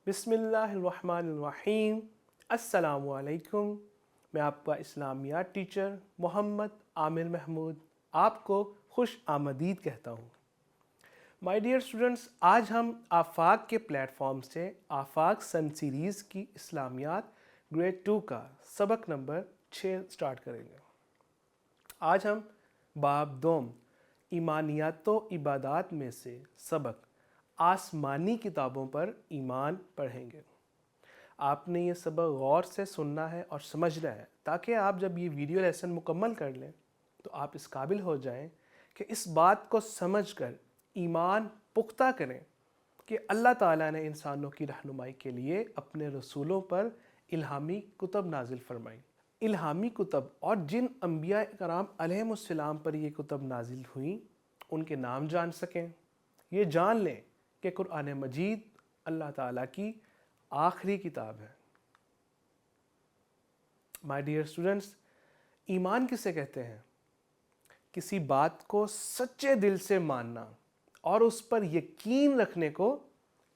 بسم اللہ الرحمن الرحیم۔ السلام علیکم۔ میں آپ کا اسلامیات ٹیچر محمد عامر محمود آپ کو خوش آمدید کہتا ہوں۔ مائی ڈیئر اسٹوڈنٹس، آج ہم آفاق کے پلیٹ فارم سے آفاق سن سیریز کی اسلامیات گریڈ 2 کا سبق نمبر 6 سٹارٹ کریں گے۔ آج ہم باب دوم ایمانیات و عبادات میں سے سبق آسمانی کتابوں پر ایمان پڑھیں گے۔ آپ نے یہ سبق غور سے سننا ہے اور سمجھنا ہے تاکہ آپ جب یہ ویڈیو لیسن مکمل کر لیں تو آپ اس قابل ہو جائیں کہ اس بات کو سمجھ کر ایمان پختہ کریں کہ اللہ تعالیٰ نے انسانوں کی رہنمائی کے لیے اپنے رسولوں پر الہامی کتب نازل فرمائیں۔ الہامی کتب اور جن انبیاء کرام علیہم السلام پر یہ کتب نازل ہوئیں ان کے نام جان سکیں، یہ جان لیں کہ قرآن مجید اللہ تعالیٰ کی آخری کتاب ہے۔ مائی ڈیئر اسٹوڈنٹس، ایمان کسے کہتے ہیں؟ کسی بات کو سچے دل سے ماننا اور اس پر یقین رکھنے کو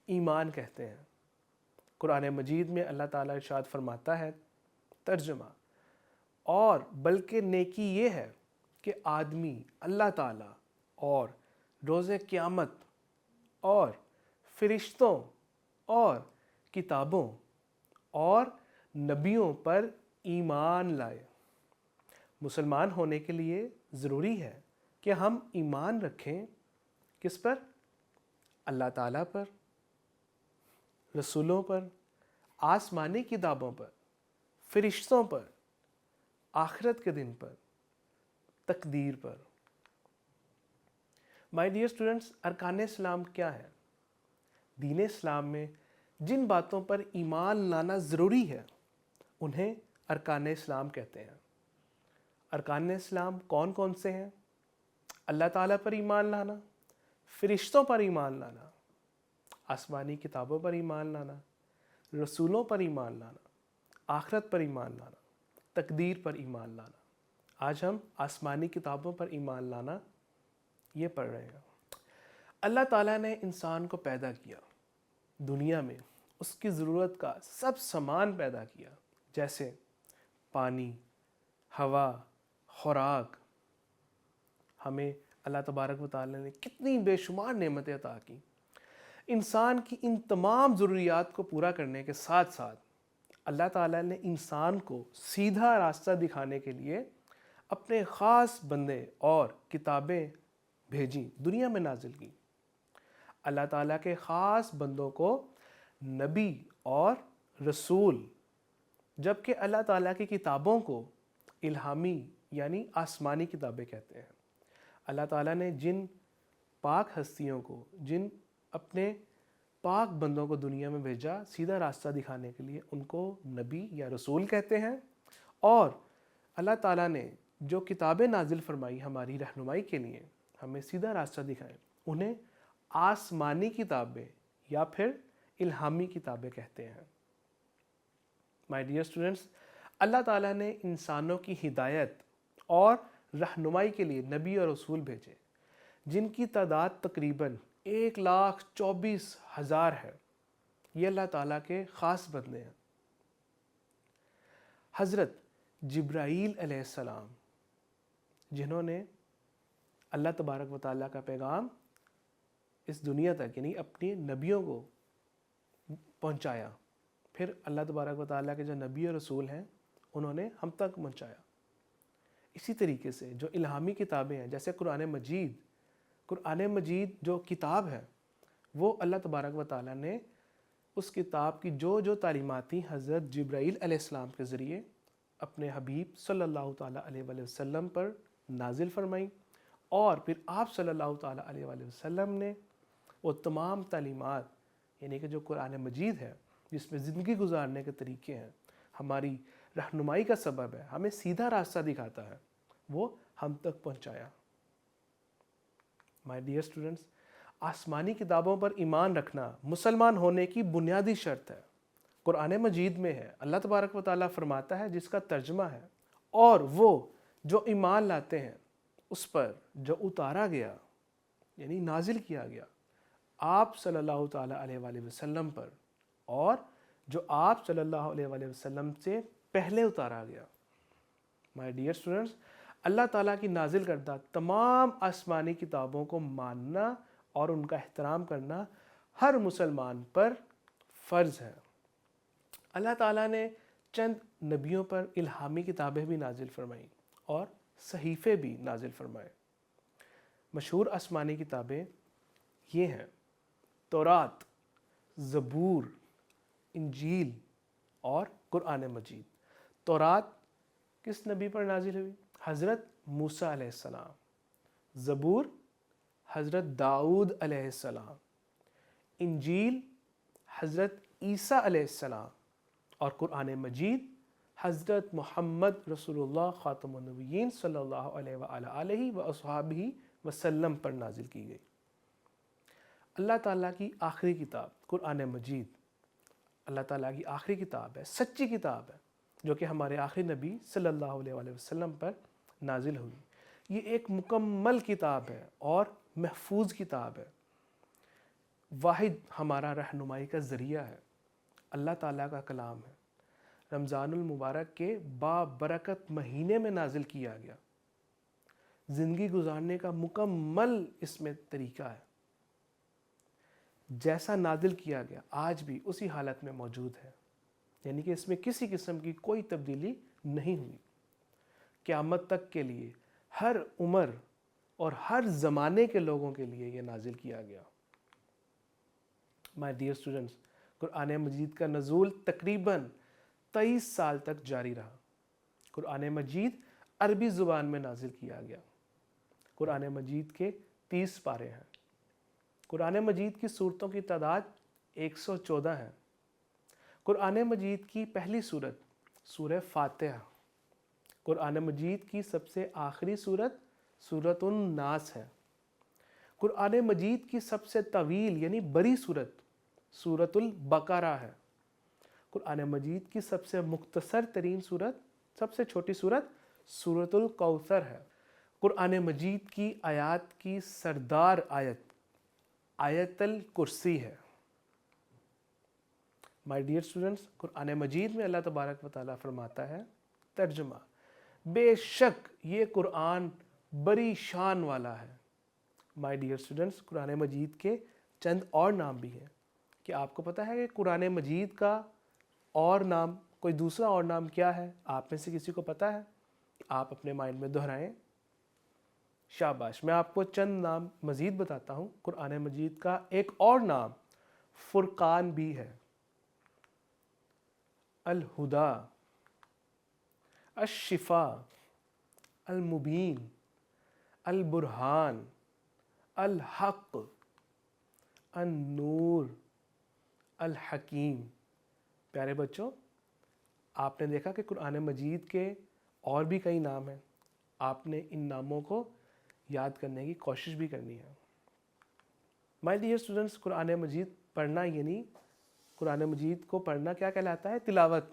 ایمان کہتے ہیں۔ قرآن مجید میں اللہ تعالیٰ ارشاد فرماتا ہے، ترجمہ، اور بلکہ نیکی یہ ہے کہ آدمی اللہ تعالیٰ اور روز قیامت اور فرشتوں اور کتابوں اور نبیوں پر ایمان لائے۔ مسلمان ہونے کے لیے ضروری ہے کہ ہم ایمان رکھیں کس پر؟ اللہ تعالیٰ پر، رسولوں پر، آسمانی کتابوں پر، فرشتوں پر، آخرت کے دن پر، تقدیر پر۔ مائی ڈیئر اسٹوڈنٹس، ارکان اسلام کیا ہے؟ دین اسلام میں جن باتوں پر ایمان لانا ضروری ہے انہیں ارکان اسلام کہتے ہیں۔ ارکان اسلام کون کون سے ہیں؟ اللہ تعالیٰ پر ایمان لانا، فرشتوں پر ایمان لانا، آسمانی کتابوں پر ایمان لانا، رسولوں پر ایمان لانا، آخرت پر ایمان لانا، تقدیر پر ایمان لانا۔ آج ہم آسمانی کتابوں پر ایمان لانا یہ پڑھ رہے ہیں۔ اللہ تعالیٰ نے انسان کو پیدا کیا، دنیا میں اس کی ضرورت کا سب سامان پیدا کیا، جیسے پانی، ہوا، خوراک۔ ہمیں اللہ تبارک و تعالیٰ نے کتنی بے شمار نعمتیں عطا کی۔ انسان کی ان تمام ضروریات کو پورا کرنے کے ساتھ ساتھ اللہ تعالیٰ نے انسان کو سیدھا راستہ دکھانے کے لیے اپنے خاص بندے اور کتابیں بھیجیں، دنیا میں نازل کی۔ اللہ تعالیٰ کے خاص بندوں کو نبی اور رسول، جبکہ اللہ تعالیٰ کی کتابوں کو الہامی یعنی آسمانی کتابیں کہتے ہیں۔ اللہ تعالیٰ نے جن پاک ہستیوں کو، جن اپنے پاک بندوں کو دنیا میں بھیجا سیدھا راستہ دکھانے کے لیے، ان کو نبی یا رسول کہتے ہیں۔ اور اللہ تعالیٰ نے جو کتابیں نازل فرمائی ہماری رہنمائی کے لیے، ہمیں سیدھا راستہ دکھائیں، انہیں آسمانی کتابیں یا پھر الہامی کتابیں کہتے ہیں۔ مائی ڈیئر اسٹوڈنٹس، اللہ تعالیٰ نے انسانوں کی ہدایت اور رہنمائی کے لیے نبی اور رسول بھیجے جن کی تعداد تقریباً 1,24,000 ہے۔ یہ اللہ تعالیٰ کے خاص بندے ہیں۔ حضرت جبرائیل علیہ السلام، جنہوں نے اللہ تبارک و تعالیٰ کا پیغام اس دنیا تک یعنی اپنی نبیوں کو پہنچایا، پھر اللہ تبارک و تعالیٰ کے جو نبی اور رسول ہیں انہوں نے ہم تک پہنچایا۔ اسی طریقے سے جو الہامی کتابیں ہیں جیسے قرآن مجید جو کتاب ہے وہ اللہ تبارک و تعالیٰ نے اس کتاب کی جو تعلیمات تھیں حضرت جبرائیل علیہ السلام کے ذریعے اپنے حبیب صلی اللہ تعالیٰ علیہ وآلہ وسلم پر نازل فرمائیں، اور پھر آپ صلی اللہ تعالیٰ علیہ وآلہ وسلم نے وہ تمام تعلیمات یعنی کہ جو قرآن مجید ہے جس میں زندگی گزارنے کے طریقے ہیں، ہماری رہنمائی کا سبب ہے، ہمیں سیدھا راستہ دکھاتا ہے، وہ ہم تک پہنچایا۔ مائی ڈیئر اسٹوڈنٹس، آسمانی کتابوں پر ایمان رکھنا مسلمان ہونے کی بنیادی شرط ہے۔ قرآن مجید میں ہے، اللہ تبارک و تعالیٰ فرماتا ہے، جس کا ترجمہ ہے، اور وہ جو ایمان لاتے ہیں اس پر جو اتارا گیا یعنی نازل کیا گیا آپ صلی اللہ تعالیٰ علیہ وآلہ وسلم پر اور جو آپ صلی اللہ علیہ وآلہ وسلم سے پہلے اتارا گیا۔ مائی ڈیئر اسٹوڈنٹس، اللہ تعالیٰ کی نازل کردہ تمام آسمانی کتابوں کو ماننا اور ان کا احترام کرنا ہر مسلمان پر فرض ہے۔ اللہ تعالیٰ نے چند نبیوں پر الہامی کتابیں بھی نازل فرمائیں اور صحیفے بھی نازل فرمائے۔ مشہور آسمانی کتابیں یہ ہیں: تورات، زبور، انجیل اور قرآن مجید۔ تورات کس نبی پر نازل ہوئی؟ حضرت موسیٰ علیہ السلام۔ زبور حضرت داؤد علیہ السلام۔ انجیل حضرت عیسیٰ علیہ السلام۔ اور قرآن مجید حضرت محمد رسول اللہ خاتم النبیین صلی اللہ علیہ وآلہ وصحبہ وسلم پر نازل کی گئی۔ اللہ تعالیٰ کی آخری کتاب قرآن مجید اللہ تعالیٰ کی آخری کتاب ہے، سچی کتاب ہے، جو کہ ہمارے آخری نبی صلی اللہ علیہ وآلہ وسلم پر نازل ہوئی۔ یہ ایک مکمل کتاب ہے اور محفوظ کتاب ہے، واحد ہمارا رہنمائی کا ذریعہ ہے، اللہ تعالیٰ کا کلام ہے۔ رمضان المبارک کے بابرکت مہینے میں نازل کیا گیا۔ زندگی گزارنے کا مکمل اس میں طریقہ ہے۔ جیسا نازل کیا گیا آج بھی اسی حالت میں موجود ہے، یعنی کہ اس میں کسی قسم کی کوئی تبدیلی نہیں ہوئی۔ قیامت تک کے لیے ہر عمر اور ہر زمانے کے لوگوں کے لیے یہ نازل کیا گیا۔ مائی ڈیئر اسٹوڈنٹس، قرآن مجید کا نزول تقریباً 23 سال تک جاری رہا۔ قرآن مجید عربی زبان میں نازل کیا گیا۔ قرآن مجید کے 30 پارے ہیں۔ قرآن مجید کی سورتوں کی تعداد 114 ہے۔ قرآن مجید کی پہلی سورت سورہ فاتحہ۔ قرآن مجید کی سب سے آخری سورت سورۃ الناس ہے۔ قرآن مجید کی سب سے طویل یعنی بڑی سورت سورۃ البقرہ ہے۔ قرآن مجید کی سب سے مختصر ترین سورت، سب سے چھوٹی سورت سورۃ الکوثر ہے۔ قرآن مجید کی آیات کی سردار آیت آیت الکرسی ہے۔ مائی ڈیئر اسٹوڈنٹس، قرآن مجید میں اللہ تبارک و تعالیٰ فرماتا ہے، ترجمہ: بے شک یہ قرآن بڑی شان والا ہے۔ مائی ڈیئر اسٹوڈنٹس، قرآن مجید کے چند اور نام بھی ہیں۔ کیا آپ کو پتہ ہے کہ قرآن مجید کا اور نام، کوئی دوسرا اور نام کیا ہے؟ آپ میں سے کسی کو پتہ ہے؟ آپ اپنے مائنڈ میں دہرائیں۔ شاباش، میں آپ کو چند نام مزید بتاتا ہوں۔ قرآن مجید کا ایک اور نام فرقان بھی ہے۔ الہدا، الشفا، المبین، البرہان، الحق، النور، الحکیم۔ پیارے بچوں، آپ نے دیکھا کہ قرآن مجید کے اور بھی کئی نام ہیں۔ آپ نے ان ناموں کو یاد کرنے کی کوشش بھی کرنی ہے۔ مائی ڈیئر اسٹوڈنٹس، قرآن مجید پڑھنا یعنی قرآن مجید کو پڑھنا کیا کہلاتا ہے؟ تلاوت۔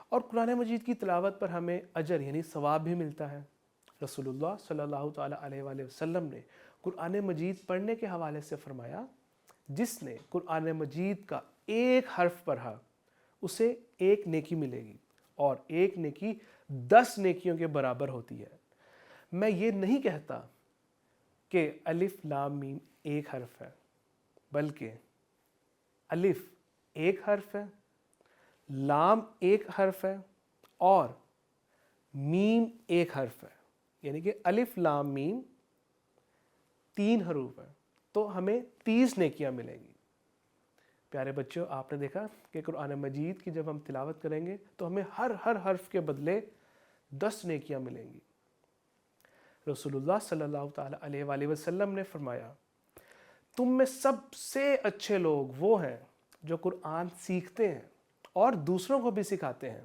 اور قرآن مجید کی تلاوت پر ہمیں اجر یعنی ثواب بھی ملتا ہے۔ رسول اللہ صلی اللہ تعالیٰ علیہ وآلہ وسلم نے قرآن مجید پڑھنے کے حوالے سے فرمایا، جس نے قرآن مجید کا ایک حرف پڑھا اسے ایک نیکی ملے گی، اور ایک نیکی 10 نیکیوں کے برابر ہوتی ہے۔ میں یہ نہیں کہتا کہ الف لام میم ایک حرف ہے، بلکہ الف ایک حرف ہے، لام ایک حرف ہے اور میم ایک حرف ہے، یعنی کہ الف لام میم 3 حروف ہیں، تو ہمیں 30 نیکیاں ملیں گی۔ پیارے بچوں، آپ نے دیکھا کہ قرآن مجید کی جب ہم تلاوت کریں گے تو ہمیں ہر حرف کے بدلے 10 نیکیاں ملیں گی۔ رسول اللہ صلی اللہ تعالیٰ علیہ وآلہ وسلم نے فرمایا، تم میں سب سے اچھے لوگ وہ ہیں جو قرآن سیکھتے ہیں اور دوسروں کو بھی سکھاتے ہیں۔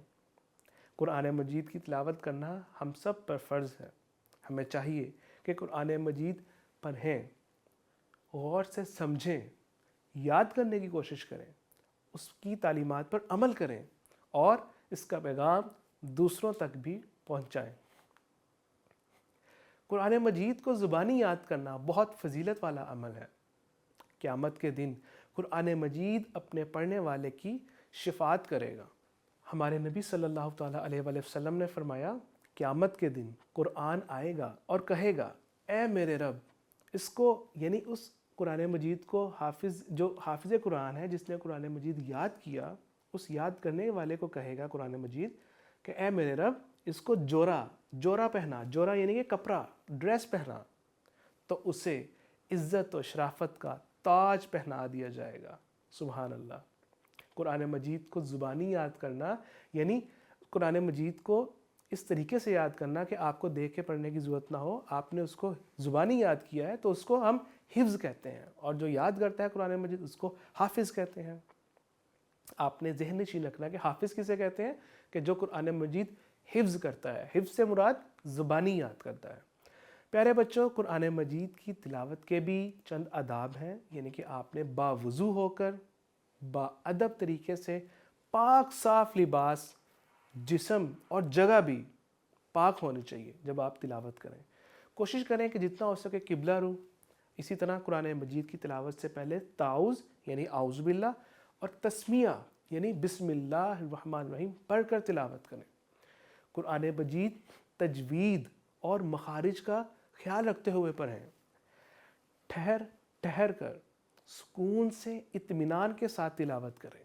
قرآن مجید کی تلاوت کرنا ہم سب پر فرض ہے۔ ہمیں چاہیے کہ قرآن مجید پڑھیں، غور سے سمجھیں، یاد کرنے کی کوشش کریں، اس کی تعلیمات پر عمل کریں اور اس کا پیغام دوسروں تک بھی پہنچائیں۔ قرآن مجید کو زبانی یاد کرنا بہت فضیلت والا عمل ہے۔ قیامت کے دن قرآن مجید اپنے پڑھنے والے کی شفاعت کرے گا۔ ہمارے نبی صلی اللہ تعالیٰ علیہ وآلہ وسلم نے فرمایا قیامت کے دن قرآن آئے گا اور کہے گا اے میرے رب، اس کو یعنی اس قرآن مجید کو جو حافظ قرآن ہے، جس نے قرآن مجید یاد کیا، اس یاد کرنے والے کو کہے گا قرآن مجید کہ اے میرے رب اس کو جورا پہنا، جورا یعنی کہ کپڑا، ڈریس پہنا، تو اسے عزت و شرافت کا تاج پہنا دیا جائے گا۔ سبحان اللہ۔ قرآن مجید کو زبانی یاد کرنا یعنی قرآن مجید کو اس طریقے سے یاد کرنا کہ آپ کو دیکھ کے پڑھنے کی ضرورت نہ ہو، آپ نے اس کو زبانی یاد کیا ہے تو اس کو ہم حفظ کہتے ہیں، اور جو یاد کرتا ہے قرآن مجید اس کو حافظ کہتے ہیں۔ آپ نے ذہن نشین رکھنا کہ حافظ کسے کہتے ہیں؟ کہ جو قرآن مجید حفظ کرتا ہے۔ حفظ سے مراد زبانی یاد کرتا ہے۔ پیارے بچوں، قرآن مجید کی تلاوت کے بھی چند آداب ہیں، یعنی کہ آپ نے باوضو ہو کر با ادب طریقے سے پاک صاف لباس، جسم اور جگہ بھی پاک ہونی چاہیے جب آپ تلاوت کریں۔ کوشش کریں کہ جتنا ہو سکے قبلہ رو۔ اسی طرح قرآن مجید کی تلاوت سے پہلے تعوذ یعنی اعوذ باللہ اور تسمیہ یعنی بسم اللہ الرحمن الرحیم پڑھ کر تلاوت کریں۔ قرآن مجید تجوید اور مخارج کا خیال رکھتے ہوئے پڑھیں۔ ٹھہر کر سکون سے اطمینان کے ساتھ تلاوت کریں۔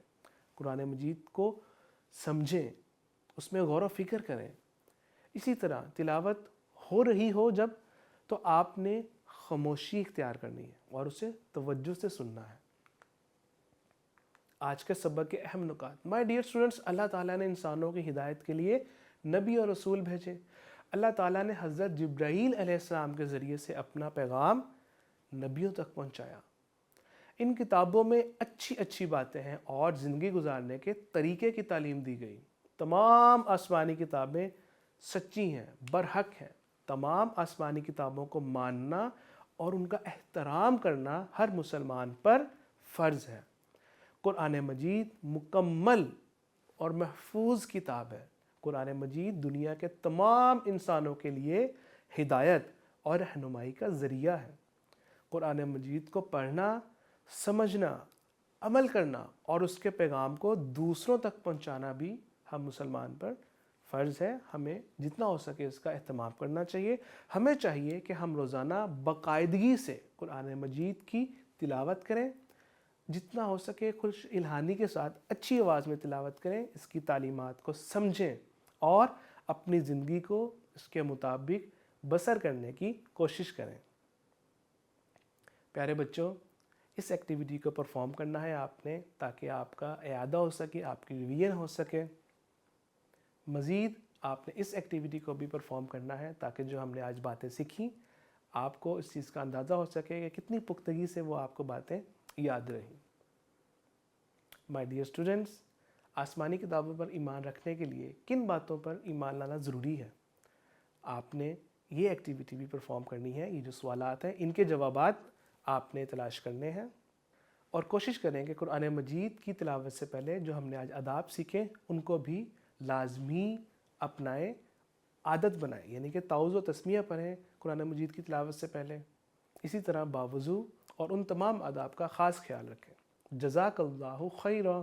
قرآن مجید کو سمجھیں، اس میں غور و فکر کریں۔ اسی طرح تلاوت ہو رہی ہو جب تو آپ نے خاموشی اختیار کرنی ہے اور اسے توجہ سے سننا ہے۔ آج کے سبق کے اہم نکات۔ مائی ڈیئر اسٹوڈنٹس، اللہ تعالیٰ نے انسانوں کی ہدایت کے لیے نبی اور رسول بھیجے۔ اللہ تعالیٰ نے حضرت جبرائیل علیہ السلام کے ذریعے سے اپنا پیغام نبیوں تک پہنچایا۔ ان کتابوں میں اچھی باتیں ہیں اور زندگی گزارنے کے طریقے کی تعلیم دی گئی۔ تمام آسمانی کتابیں سچی ہیں، برحق ہیں۔ تمام آسمانی کتابوں کو ماننا اور ان کا احترام کرنا ہر مسلمان پر فرض ہے۔ قرآن مجید مکمل اور محفوظ کتاب ہے۔ قرآن مجید دنیا کے تمام انسانوں کے لیے ہدایت اور رہنمائی کا ذریعہ ہے۔ قرآن مجید کو پڑھنا، سمجھنا، عمل کرنا اور اس کے پیغام کو دوسروں تک پہنچانا بھی ہم مسلمان پر فرض ہے۔ ہمیں جتنا ہو سکے اس کا اہتمام کرنا چاہیے۔ ہمیں چاہیے کہ ہم روزانہ باقاعدگی سے قرآن مجید کی تلاوت کریں، جتنا ہو سکے خوش الہانی کے ساتھ اچھی آواز میں تلاوت کریں، اس کی تعلیمات کو سمجھیں اور اپنی زندگی کو اس کے مطابق بسر کرنے کی کوشش کریں۔ پیارے بچوں، اس ایکٹیویٹی کو پرفارم کرنا ہے آپ نے تاکہ آپ کا اعادہ ہو سکے، آپ کی ریویژن ہو سکے۔ مزید آپ نے اس ایکٹیویٹی کو بھی پرفارم کرنا ہے تاکہ جو ہم نے آج باتیں سیکھیں آپ کو اس چیز کا اندازہ ہو سکے کہ کتنی پختگی سے وہ آپ کو باتیں یاد رہیں۔ مائی ڈیئر اسٹوڈنٹس، آسمانی کتابوں پر ایمان رکھنے کے لیے کن باتوں پر ایمان لانا ضروری ہے؟ آپ نے یہ ایکٹیویٹی بھی پرفارم کرنی ہے۔ یہ جو سوالات ہیں ان کے جوابات آپ نے تلاش کرنے ہیں، اور کوشش کریں کہ قرآن مجید کی تلاوت سے پہلے جو ہم نے آج آداب سیکھیں ان کو بھی لازمی اپنائیں، عادت بنائیں، یعنی کہ تعوذ و تسمیہ پڑھیں قرآن مجید کی تلاوت سے پہلے۔ اسی طرح باوضو اور ان تمام آداب کا خاص خیال رکھیں۔ جزاک اللہ خیرا۔